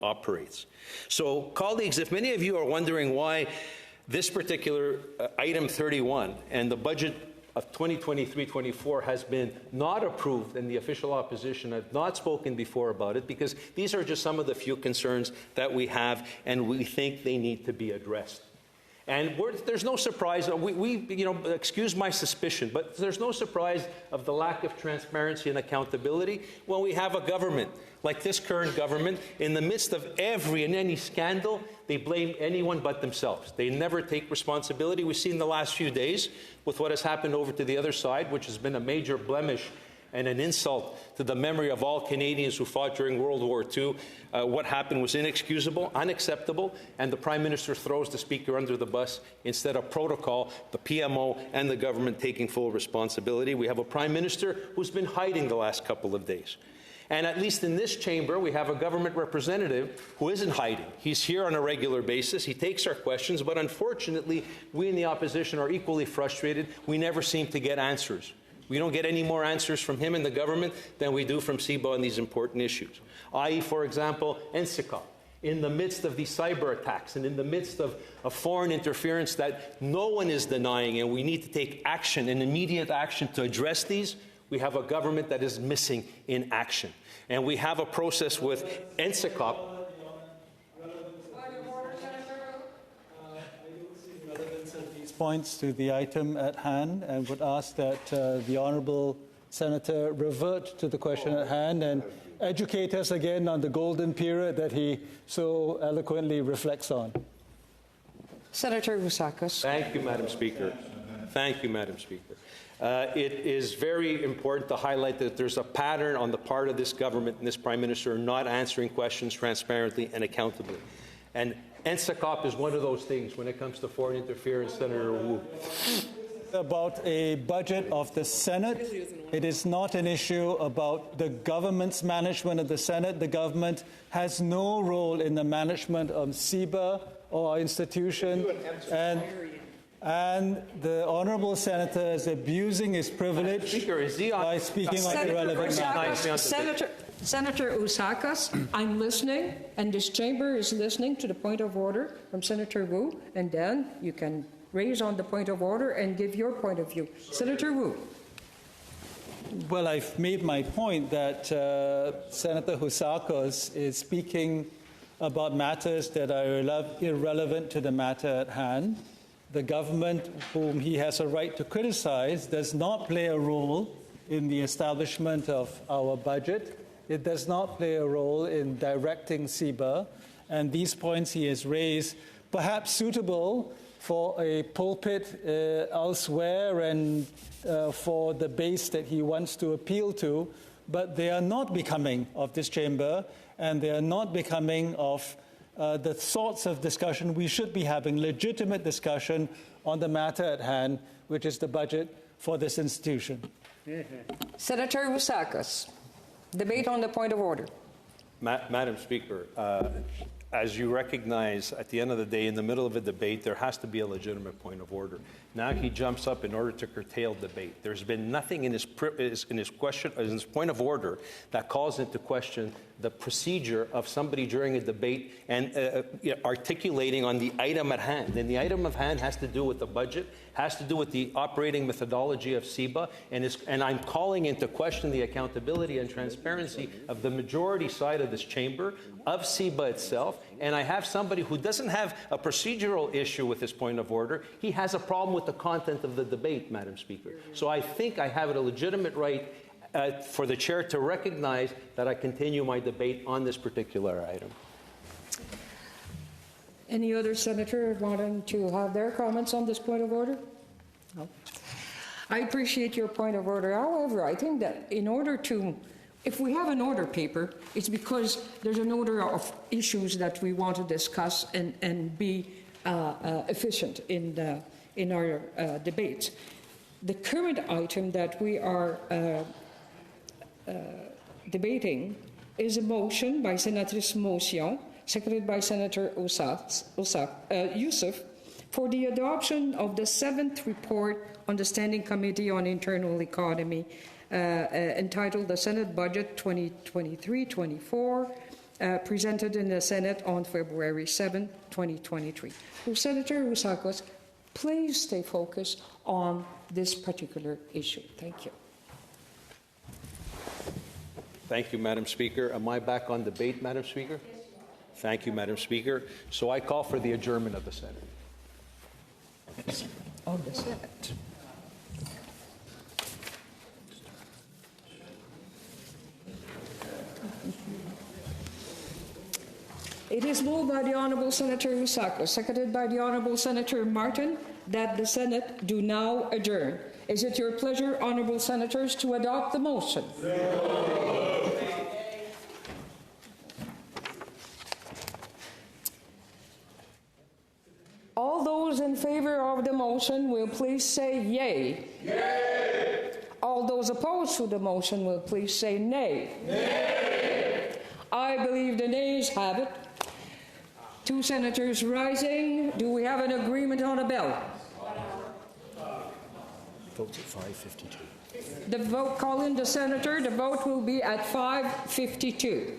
operates. So, colleagues, if many of you are wondering why this particular item 31 and the budget of 2023-24 has been not approved, and the official opposition have not spoken before about it, because these are just some of the few concerns that we have, and we think they need to be addressed. And there's no surprise, excuse my suspicion, but there's no surprise of the lack of transparency and accountability when we have a government like this current government. In the midst of every and any scandal, they blame anyone but themselves. They never take responsibility. We've seen the last few days with what has happened over to the other side, which has been a major blemish and an insult to the memory of all Canadians who fought during World War II. What happened was inexcusable, unacceptable, and the Prime Minister throws the Speaker under the bus instead of protocol, the PMO and the government taking full responsibility. We have a Prime Minister who's been hiding the last couple of days. And at least in this chamber, we have a government representative who isn't hiding. He's here on a regular basis. He takes our questions, but unfortunately, we in the opposition are equally frustrated. We never seem to get answers. We don't get any more answers from him and the government than we do from CIBA on these important issues, i.e., for example, Housakos. In the midst of these cyber attacks and in the midst of foreign interference that no one is denying, and we need to take action and immediate action to address these, we have a government that is missing in action. And we have a process with Housakos. Points to the item at hand, and would ask that the Honourable Senator revert to the question at hand and educate us again on the golden period that he so eloquently reflects on. Senator Housakos. Thank you, Madam Speaker. Thank you, Madam Speaker. It is very important to highlight that there's a pattern on the part of this government and this Prime Minister not answering questions transparently and accountably. And Housakos is one of those things when it comes to foreign interference, Senator Wu. About a budget of the Senate. It is not an issue about the government's management of the Senate. The government has no role in the management of CIBA or our institution. And the Honourable Senator is abusing his privilege by speaking on irrelevant matters. Senator Housakos, I'm listening, and this chamber is listening to the point of order from Senator Wu, and then you can raise on the point of order and give your point of view. Senator Wu. Well, I've made my point that Senator Housakos is speaking about matters that are irrelevant to the matter at hand. The government, whom he has a right to criticize, does not play a role in the establishment of our budget. It does not play a role in directing CIBA, and these points he has raised, perhaps suitable for a pulpit elsewhere and for the base that he wants to appeal to, but they are not becoming of this chamber, and they are not becoming of the sorts of discussion we should be having, legitimate discussion on the matter at hand, which is the budget for this institution. Senator Housakos. Debate on the point of order. Madam Speaker, as you recognize, at the end of the day, in the middle of a debate, there has to be a legitimate point of order. Now he jumps up in order to curtail debate. There's been nothing in his point of order that calls into question the procedure of somebody during a debate and articulating on the item at hand. And the item of hand has to do with the budget, has to do with the operating methodology of CIBA, and I'm calling into question the accountability and transparency of the majority side of this chamber, of CIBA itself. And I have somebody who doesn't have a procedural issue with this point of order. He has a problem with the content of the debate, Madam Speaker. So I think I have a legitimate right for the chair to recognize that I continue my debate on this particular item. Any other senator wanting to have their comments on this point of order? No. I appreciate your point of order. However, I think that in order to, if we have an order paper, it's because there's an order of issues that we want to discuss and be efficient in our debates. The current item that we are debating is a motion by Senatrice Motion, seconded by Senator Youssef, for the adoption of the 7th report on the Standing Committee on Internal Economy, entitled the Senate Budget 2023-24, presented in the Senate on February 7, 2023. So, Senator Housakos, please stay focused on this particular issue. Thank you. Thank you, Madam Speaker. Am I back on debate, Madam Speaker? Yes, you are. Thank you, Madam Speaker. So I call for the adjournment of the Senate. Of the Senate. It is moved by the Honourable Senator Housakos, seconded by the Honourable Senator Martin, that the Senate do now adjourn. Is it your pleasure, Honourable Senators, to adopt the motion? No. All those in favour of the motion will please say yea. Yay. All those opposed to the motion will please say nay. Nay. I believe the nays have it. Two senators rising. Do we have an agreement on a bell? Votes at 5:52. The vote, call in the senator. The vote will be at 5:52.